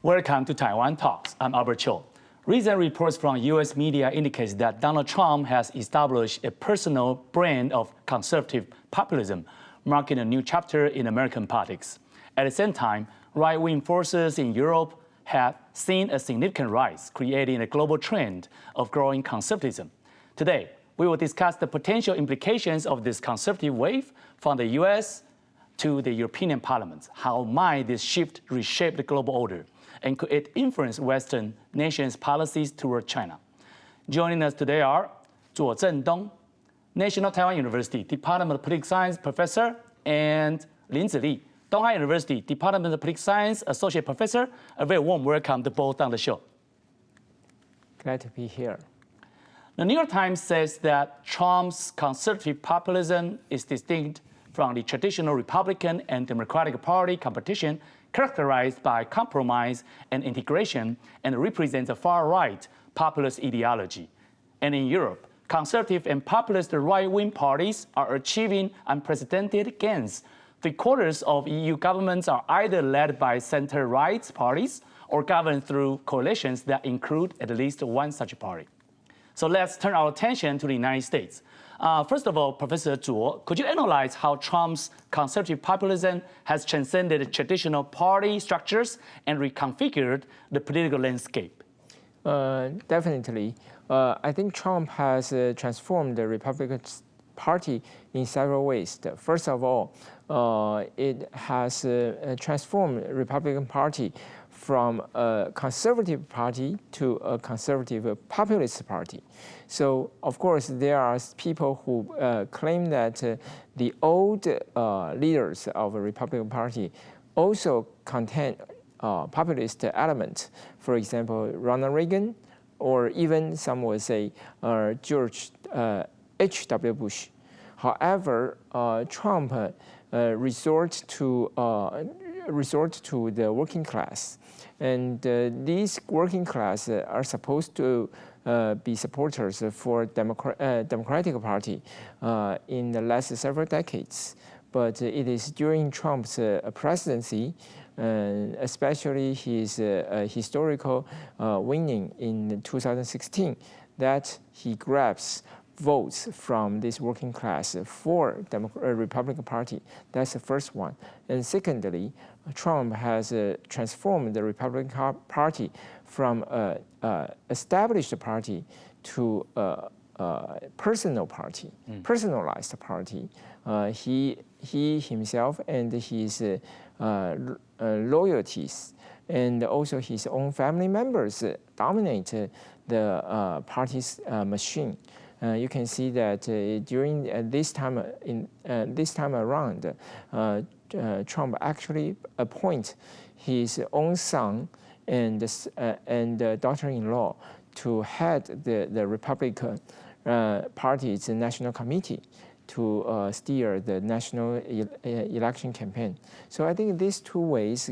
Welcome to Taiwan Talks. I'm Albert Cho. Recent reports from U.S. media indicates that Donald Trump has established a personal brand of conservative populism, marking a new chapter in American politics. At the same time, right-wing forces in Europe have seen a significant rise, creating a global trend of growing conservatism. Today, we will discuss the potential implications of this conservative wave from the U.S. to the European parliaments. How might this shift reshape the global order? And could it influence Western nations' policies toward China? Joining us today are Tso Chen-dong, National Taiwan University Department of Political Science Professor, and Lin Tzu-li, Tunghai University Department of Political Science Associate Professor. A very warm welcome to both on the show. Glad to be here. The New York Times says that Trump's conservative populism is distinct from the traditional Republican and Democratic Party competition characterized by compromise and integration and represents a far-right populist ideology. And in Europe, conservative and populist right-wing parties are achieving unprecedented gains. Three-quarters of EU governments are either led by center-right parties or governed through coalitions that include at least one such party. So let's turn our attention to the United States. First of all, Professor Tso, could you analyze how Trump's conservative populism has transcended traditional party structures and reconfigured the political landscape? Definitely. I think Trump has transformed the Republican Party in several ways. First of all, it has transformed the Republican Party from a conservative party to a conservative populist party. So, of course, there are people who claim that the old leaders of the Republican Party also contain populist elements. For example, Ronald Reagan, or even some would say George H.W. Bush. However, Trump resorts to the working class. And these working class are supposed to be supporters for Democratic Party in the last several decades. But it is during Trump's presidency, especially his historical winning in 2016, that he grabs votes from this working class for the Republican Party. That's the first one. And secondly, Trump has transformed the Republican Party from an established party to a personal party, personalized party. He himself and his loyalties and also his own family members dominate the party's machine. You can see that during this time around, Trump actually appoints his own son and daughter-in-law to head the Republican Party's national committee to steer the national election campaign. So I think these two ways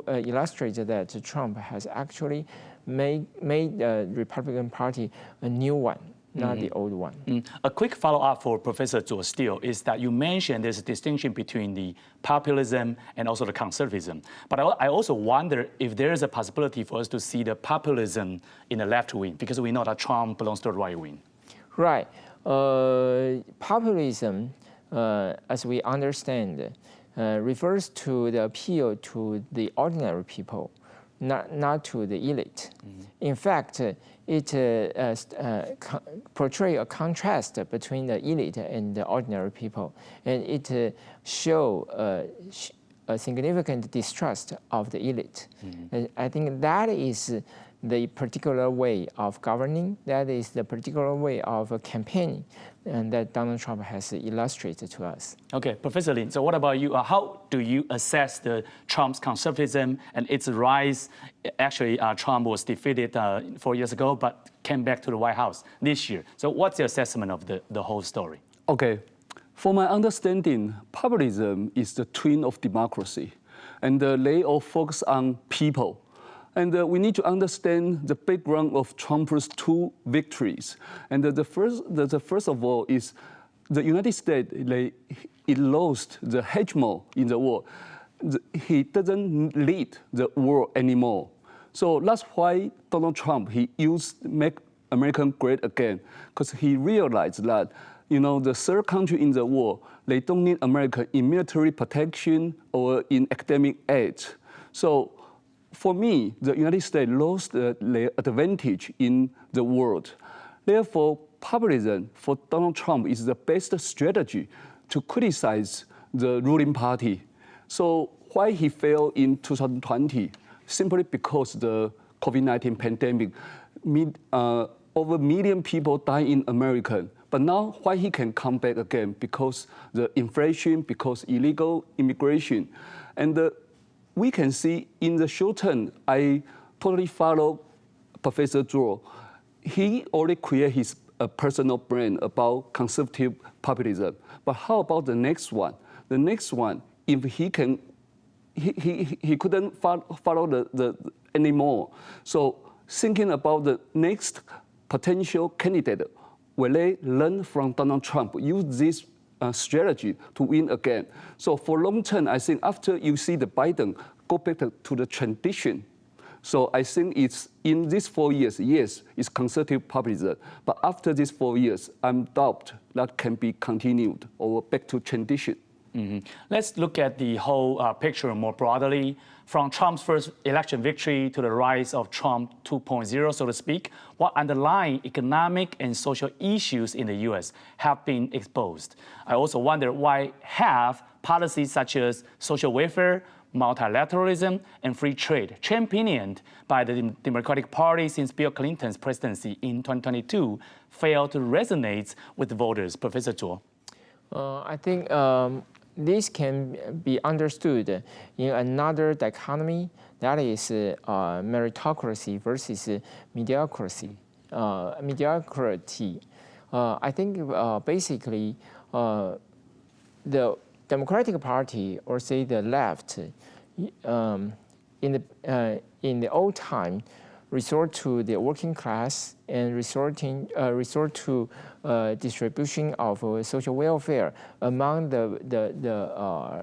illustrate that Trump has actually made the Republican Party a new one, not the old one. A quick follow-up for Professor Tso still is that you mentioned there's a distinction between the populism and also the conservatism. But I also wonder if there is a possibility for us to see the populism in the left wing, because we know that Trump belongs to the right wing. Right. Populism, as we understand, refers to the appeal to the ordinary people, not to the elite. In fact, it portrays a contrast between the elite and the ordinary people, and it shows a significant distrust of the elite. And I think that is the particular way of governing, that is the particular way of campaigning, and that Donald Trump has illustrated to us. Okay, Professor Lin, so what about you? How do you assess Trump's conservatism and its rise? Actually, Trump was defeated 4 years ago, but came back to the White House this year. So what's your assessment of the whole story? Okay, for my understanding, populism is the twin of democracy, and they all focus on people. And we need to understand the background of Trump's two victories. And the first of all is the United States, it lost the hegemony in the world. He doesn't lead the world anymore. So that's why Donald Trump, he used Make America Great Again, because he realized that, the third country in the world, they don't need America in military protection or in academic aid. So for me, the United States lost their advantage in the world. Therefore, populism for Donald Trump is the best strategy to criticize the ruling party. So why he failed in 2020? Simply because the COVID-19 pandemic, over a million people died in America. But now why he can come back again? Because the inflation, because illegal immigration. And we can see in the short term, I totally follow Professor Tso. He already created his personal brand about conservative populism. But how about the next one? The next one, if he can, he couldn't follow the anymore. So thinking about the next potential candidate, will they learn from Donald Trump, use this strategy to win again? So for long term, I think after you see the Biden go back to the tradition. So I think it's in these 4 years, yes, it's conservative populism. But after these 4 years, I'm doubt that can be continued or back to tradition. Mm-hmm. Let's look at the whole picture more broadly. From Trump's first election victory to the rise of Trump 2.0, so to speak, what underlying economic and social issues in the U.S. have been exposed? I also wonder why have policies such as social welfare, multilateralism, and free trade, championed by the Democratic Party since Bill Clinton's presidency in 2022, failed to resonate with voters? Professor Tso. I think this can be understood in another dichotomy, that is meritocracy versus mediocrity. I think basically the Democratic Party, or say the left, in the old time, resort to the working class and resort to distribution of social welfare among the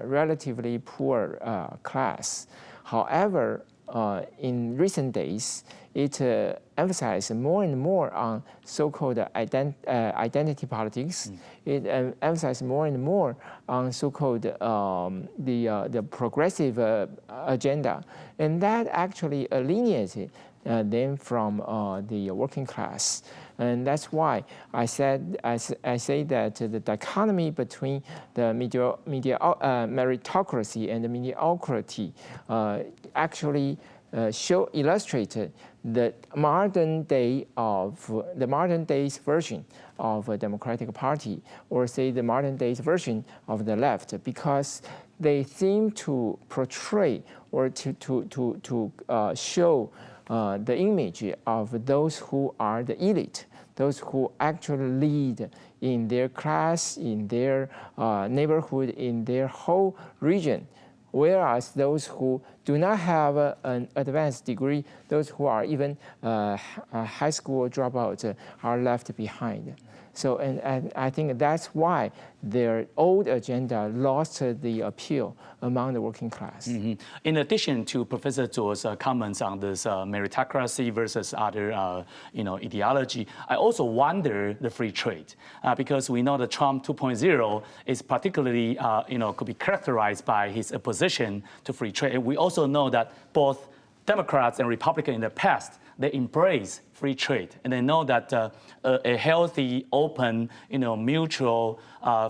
relatively poor class. However, in recent days, it emphasizes more and more on so-called identity politics. It emphasizes more and more on so-called the progressive agenda, and that actually alienated them from the working class. And that's why I say that the dichotomy between the meritocracy and the mediocrity actually illustrated the modern day's version of a Democratic Party, or say the modern day's version of the left, because they seem to portray or to show the image of those who are the elite, those who actually lead in their class, in their neighborhood, in their whole region. Whereas those who do not have an advanced degree, those who are even high school dropouts, are left behind. So, and I think that's why their old agenda lost the appeal among the working class. Mm-hmm. In addition to Professor Tso's comments on this meritocracy versus other ideology, I also wonder the free trade, because we know that Trump 2.0 is particularly could be characterized by his opposition to free trade. And we also know that both Democrats and Republicans in the past, they embrace free trade, and they know that a healthy, open, mutual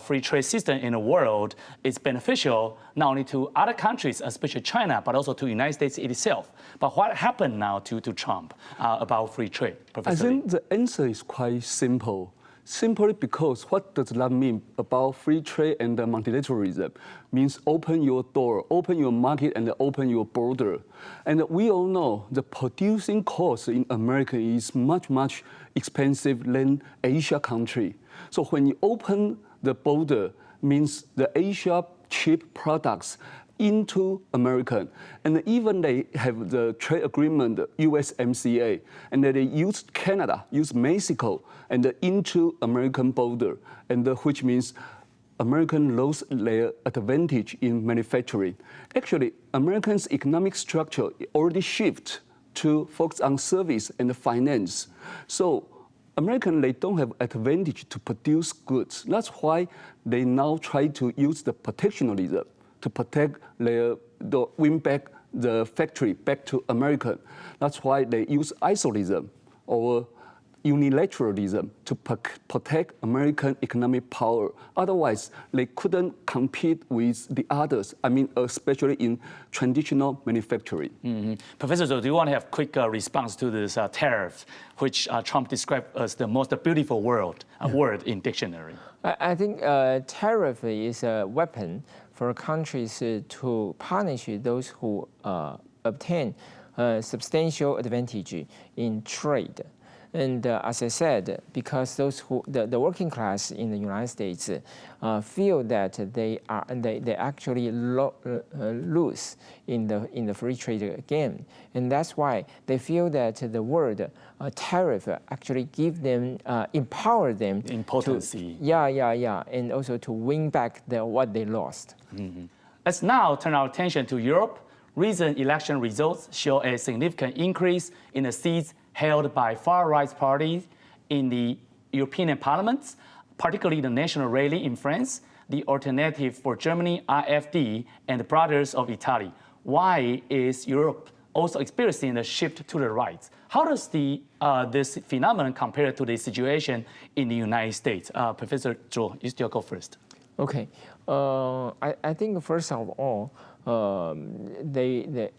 free trade system in the world is beneficial not only to other countries, especially China, but also to the United States itself. But what happened now to Trump about free trade, Professor? I think the answer is quite simple. Simply because what does that mean about free trade and multilateralism? Means open your door, open your market, and open your border. And we all know the producing cost in America is much, much expensive than Asia country. So when you open the border, means the Asia cheap products into American, and even they have the trade agreement, USMCA, and they use Canada, use Mexico, and into American border, and which means American lost their advantage in manufacturing. Actually, Americans' economic structure already shift to focus on service and finance. So Americans, they don't have advantage to produce goods. That's why they now try to use the protectionism to protect win back the factory back to America. That's why they use isolationism or unilateralism to protect American economic power. Otherwise, they couldn't compete with the others, I mean, especially in traditional manufacturing. Professor Tso, do you want to have a quick response to this tariff, which Trump described as the most beautiful word in dictionary? I think tariff is a weapon for countries to punish those who obtain substantial advantage in trade. And as I said, because the working class in the United States feel that they actually lose in the free trade game, and that's why they feel that the word tariff actually empower them in potency. And also to win back what they lost. Let's now turn our attention to Europe. Recent election results show a significant increase in the seats held by far-right parties in the European parliaments, particularly the National Rally in France, the Alternative for Germany, AfD, and the Brothers of Italy. Why is Europe also experiencing a shift to the right? How does this phenomenon compare to the situation in the United States? Professor Tso, you still go first. Okay, I think first of all, the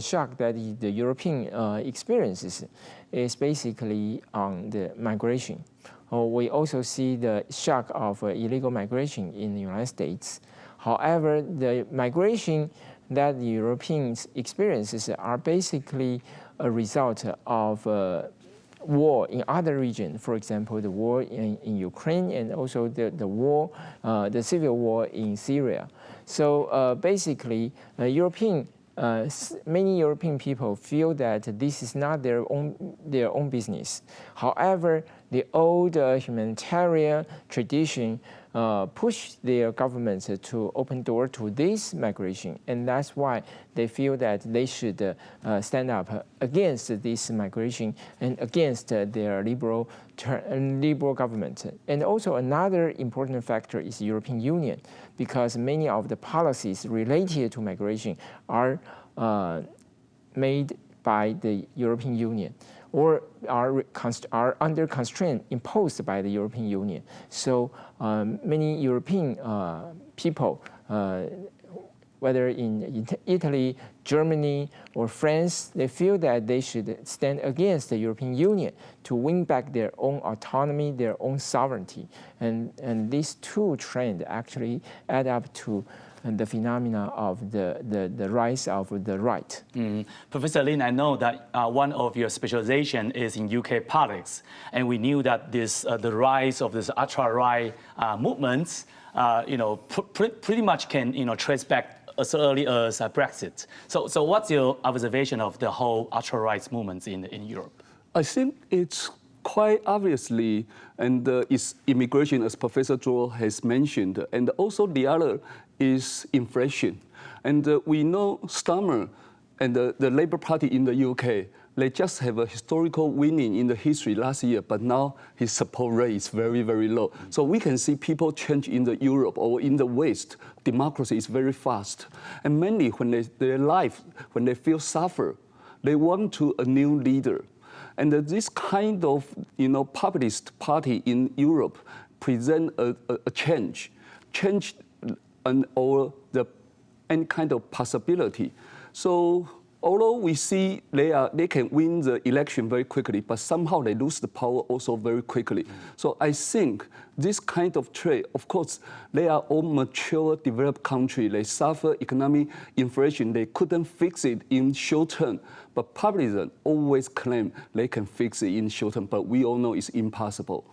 shock that the European experiences is basically on the migration. We also see the shock of illegal migration in the United States. However, the migration that the Europeans experiences are basically a result of war in other regions. For example, the war in Ukraine and also the civil war in Syria. So basically, many European people feel that this is not their own business. However, the old humanitarian tradition push their governments to open door to this migration, and that's why they feel that they should stand up against this migration and against their liberal government. And also another important factor is the European Union, because many of the policies related to migration are made by the European Union, or are under constraint imposed by the European Union. So many European people, whether in Italy, Germany, or France, they feel that they should stand against the European Union to win back their own autonomy, their own sovereignty. And these two trends actually add up to the phenomena of the rise of the right. Professor Lin, I know that one of your specialization is in UK politics, and we knew that the rise of this ultra-right movements, pretty much can trace back as early as Brexit. So what's your observation of the whole ultra-right movements in Europe? I think it's quite obviously, and it's immigration, as Professor Tso has mentioned, and also the other is inflation. And we know Starmer and the Labour Party in the UK, they just have a historical winning in the history last year, but now his support rate is very, very low. So we can see people change in the Europe or in the West. Democracy is very fast. And mainly when when they feel suffer, they want to a new leader. And this kind of populist party in Europe present a change or any kind of possibility. So although we see they can win the election very quickly, but somehow they lose the power also very quickly. So I think this kind of trade, of course, they are all mature, developed countries. They suffer economic inflation. They couldn't fix it in short term. But populism always claim they can fix it in short term, but we all know it's impossible.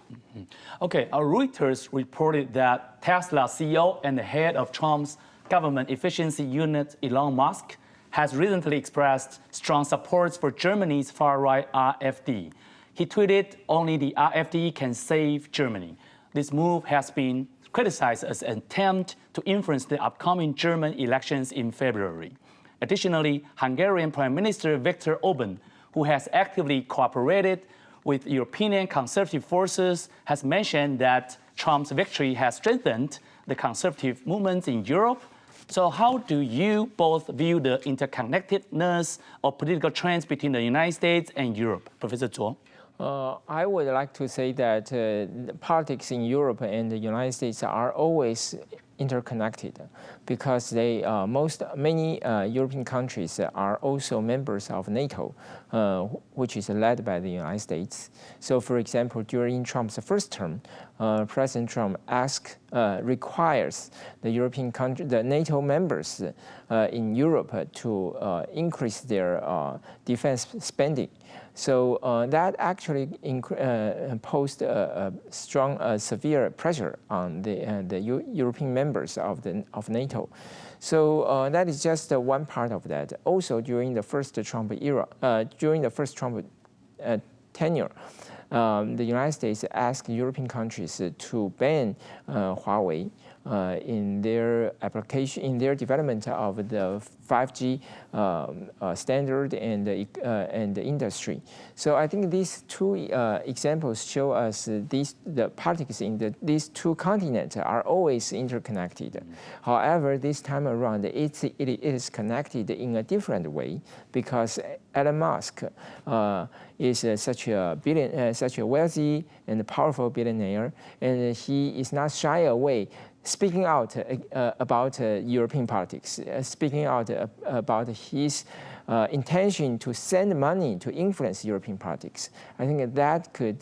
Okay, Reuters reported that Tesla CEO and the head of Trump's government efficiency unit, Elon Musk, has recently expressed strong support for Germany's far-right AfD. He tweeted, "Only the AfD can save Germany." This move has been criticized as an attempt to influence the upcoming German elections in February. Additionally, Hungarian Prime Minister Viktor Orban, who has actively cooperated with European conservative forces, has mentioned that Trump's victory has strengthened the conservative movements in Europe. So how do you both view the interconnectedness of political trends between the United States and Europe? Professor Tso? I would like to say that politics in Europe and the United States are always interconnected because many European countries are also members of NATO, which is led by the United States. So, for example, during Trump's first term, President Trump requires the NATO members in Europe to increase their defense spending. So that actually posed a strong, severe pressure on the European members of NATO. So that is just one part of that. Also, during the first Trump tenure, the United States asked European countries to ban Huawei in their development of the 5G standard and the industry. So I think these two examples show us the politics in these two continents are always interconnected. However, this time around, it is connected in a different way because Elon Musk is such a wealthy and powerful billionaire, and he is not shy away speaking out about European politics, speaking out about his intention to send money to influence European politics. I think that could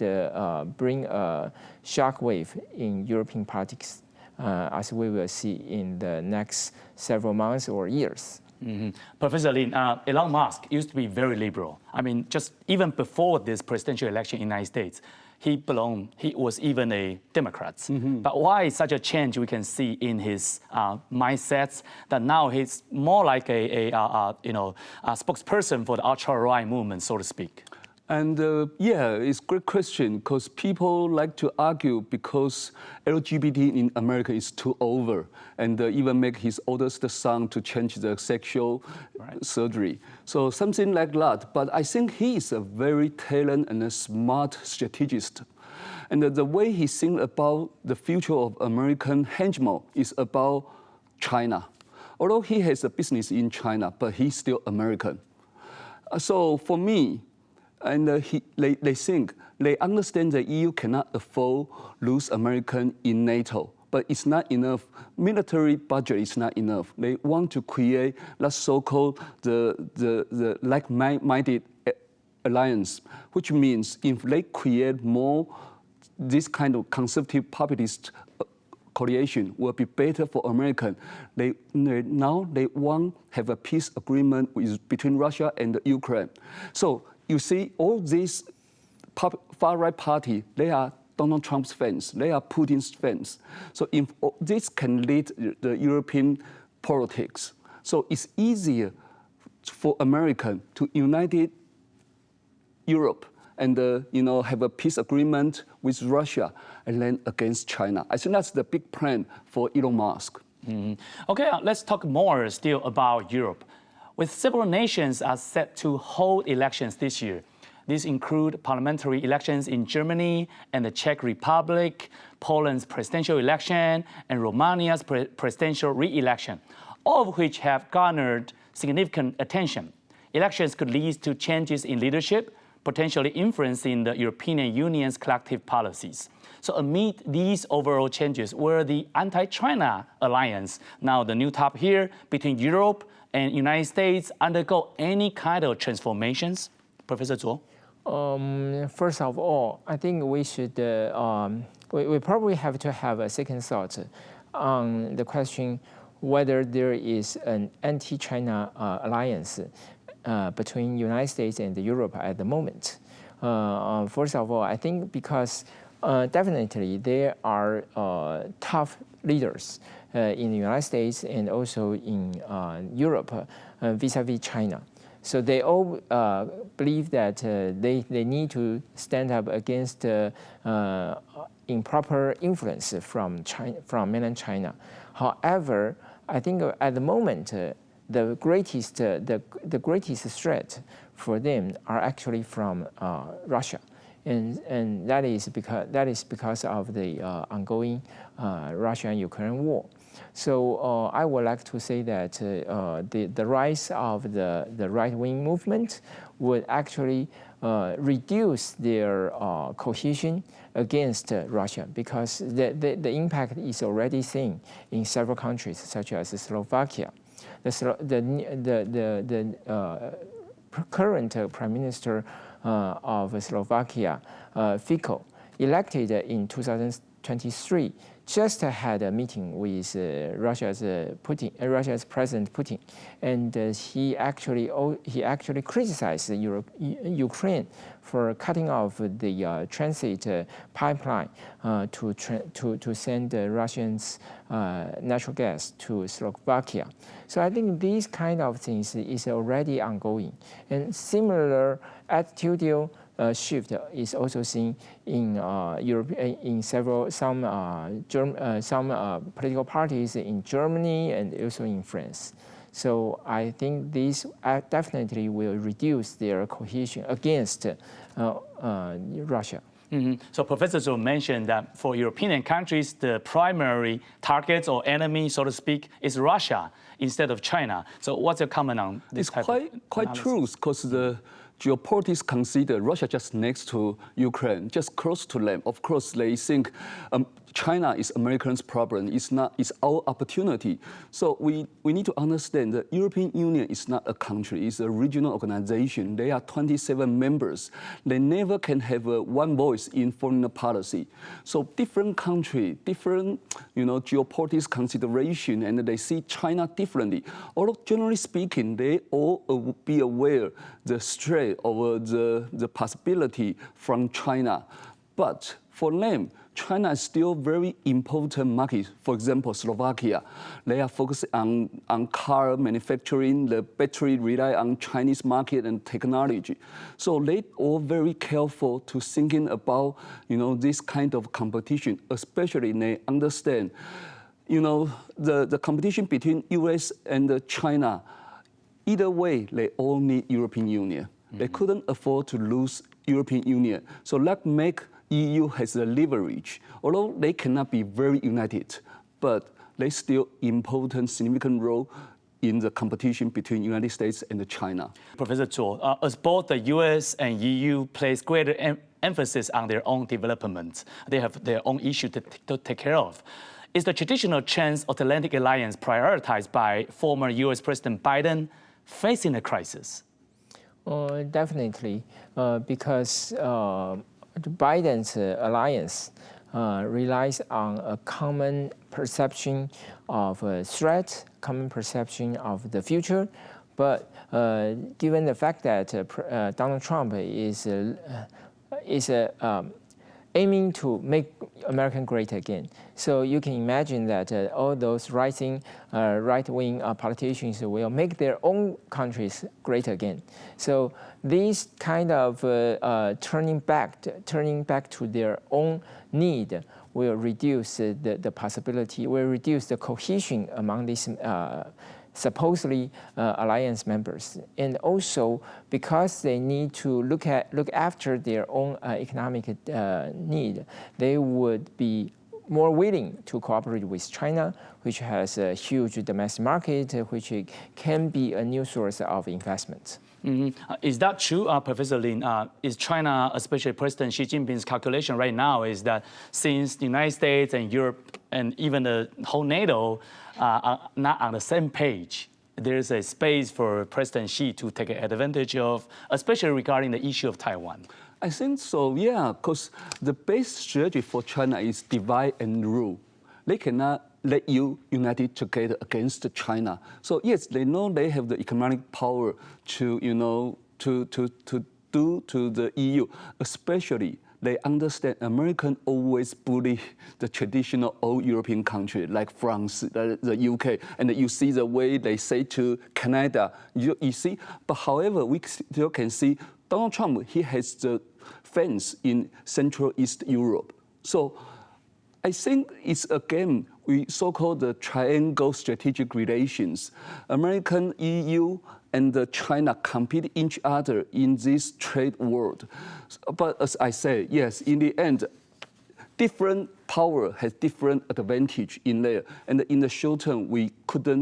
bring a shockwave in European politics, as we will see in the next several months or years. Mm-hmm. Professor Lin, Elon Musk used to be very liberal. I mean, just even before this presidential election in the United States, he was even a Democrat. Mm-hmm. But why such a change we can see in his mindsets that now he's more like a spokesperson for the ultra-right movement, so to speak? And yeah, it's a great question because people like to argue because LGBT in America is too over and even make his oldest son to change the sexual surgery. So something like that. But I think he is a very talented and a smart strategist. And the way he thinks about the future of American hegemony is about China. Although he has a business in China, but he's still American. So for me, and they understand the EU cannot afford lose American in NATO, but it's not enough. Military budget is not enough. They want to create that so-called the like-minded alliance, which means if they create more this kind of conservative populist coalition will be better for Americans. Now they want to have a peace agreement between Russia and Ukraine. So you see, all these far-right party, they are Donald Trump's fans, they are Putin's fans. So if this can lead the European politics. So it's easier for Americans to unite Europe and have a peace agreement with Russia and then against China. I think that's the big plan for Elon Musk. Mm-hmm. Okay, let's talk more still about Europe. With several nations are set to hold elections this year. These include parliamentary elections in Germany and the Czech Republic, Poland's presidential election, and Romania's presidential re-election, all of which have garnered significant attention. Elections could lead to changes in leadership, potentially influencing the European Union's collective policies. So amid these overall changes, will the anti-China alliance, now the new top here between Europe and United States, undergo any kind of transformations? Professor Tso? First of all, I think we should, we probably have to have a second thought on the question whether there is an anti-China alliance between United States and Europe at the moment. First of all, I think because definitely there are tough leaders in the United States and also in Europe vis-a-vis China. So they all believe that they need to stand up against improper influence from mainland China. However, I think at the moment, the greatest threat for them are actually from Russia, and that is because of the ongoing Russia and Ukraine war. So I would like to say that the rise of the right-wing movement would actually reduce their cohesion against Russia, because the impact is already seen in several countries, such as Slovakia. The current Prime Minister of Slovakia, Fico, elected in 2023, just had a meeting with Russia's President Putin, and he actually criticized Ukraine for cutting off the transit pipeline to send Russians natural gas to Slovakia. So I think these kind of things is already ongoing, and similar attitudinal shift is also seen in Europe, in some political parties in Germany and also in France. So I think these definitely will reduce their cohesion against Russia. Mm-hmm. So Professor Tso mentioned that for European countries, the primary target or enemy, so to speak, is Russia instead of China. So what's your comment on this? It's quite true, because the geopolitics consider Russia just next to Ukraine, just close to them. Of course, they think China is Americans' problem. It's not. It's our opportunity. So we need to understand the European Union is not a country. It's a regional organization. There are 27 members. They never can have one voice in foreign policy. So different country, different geopolitics consideration, and they see China differently. Although generally speaking, they all will be aware the threat or the possibility from China, but for them, China is still very important market. For example, Slovakia, they are focused on car manufacturing. The battery rely on Chinese market and technology. So they all very careful to thinking about this kind of competition, especially they understand the competition between US and China. Either way, they all need European Union. Mm-hmm. They couldn't afford to lose European Union. So that make EU has a leverage. Although they cannot be very united, but they still important, significant role in the competition between United States and China. Professor Tso, as both the US and EU place greater emphasis on their own development, they have their own issue to take care of. Is the traditional Transatlantic alliance prioritized by former US President Biden facing a crisis? Definitely, because Biden's alliance relies on a common perception of a threat, common perception of the future. But given the fact that Donald Trump is aiming to make America great again, so you can imagine that all those rising right-wing politicians will make their own countries great again. So these kind of turning back to their own need will reduce the possibility, will reduce the cohesion among these supposedly alliance members, and also because they need to look after their own economic need, they would be more willing to cooperate with China, which has a huge domestic market, which can be a new source of investment. Mm-hmm. Is that true, Professor Lin? Is China, especially President Xi Jinping's calculation right now, is that since the United States and Europe and even the whole NATO are not on the same page, there's a space for President Xi to take advantage of, especially regarding the issue of Taiwan? I think so, yeah, because the base strategy for China is divide and rule. They cannot let you united together against China. So yes, they know they have the economic power to do to the EU, especially they understand American always bully the traditional old European country like France, the UK, and you see the way they say to Canada, you see. But however, we still can see Donald Trump, he has the fans in Central East Europe. So I think it's a game we so-called the triangle strategic relations. American, EU, and China compete each other in this trade world. But as I say, yes, in the end, different power has different advantage in there. And in the short term, we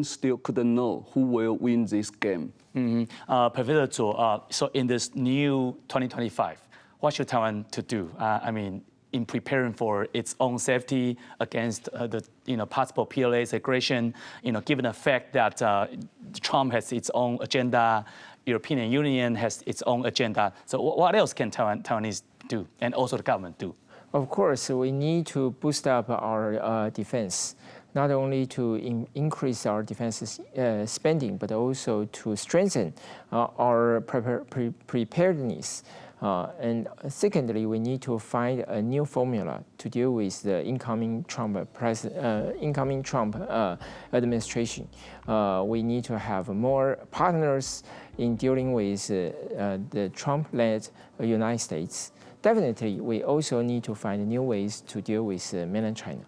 still couldn't know who will win this game. Professor Tso, so in this new 2025, what should Taiwan to do? In preparing for its own safety against the possible PLA's aggression, given the fact that Trump has its own agenda, European Union has its own agenda. So what else can Taiwanese do, and also the government do? Of course, we need to boost up our defense, not only to increase our defense spending, but also to strengthen our preparedness. And secondly, we need to find a new formula to deal with the incoming Trump administration. We need to have more partners in dealing with the Trump-led United States. Definitely, we also need to find new ways to deal with mainland China.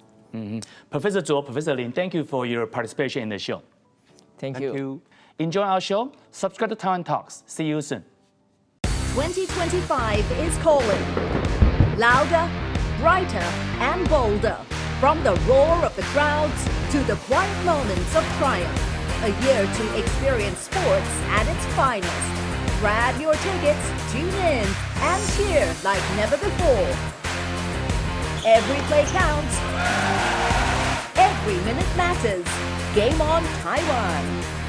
Professor Tso, Professor Lin, thank you for your participation in the show. Thank you. Enjoy our show. Subscribe to Taiwan Talks. See you soon. 2025 is calling. Louder, brighter, and bolder. From the roar of the crowds to the quiet moments of triumph. A year to experience sports at its finest. Grab your tickets, tune in, and cheer like never before. Every play counts. Every minute matters. Game on Taiwan.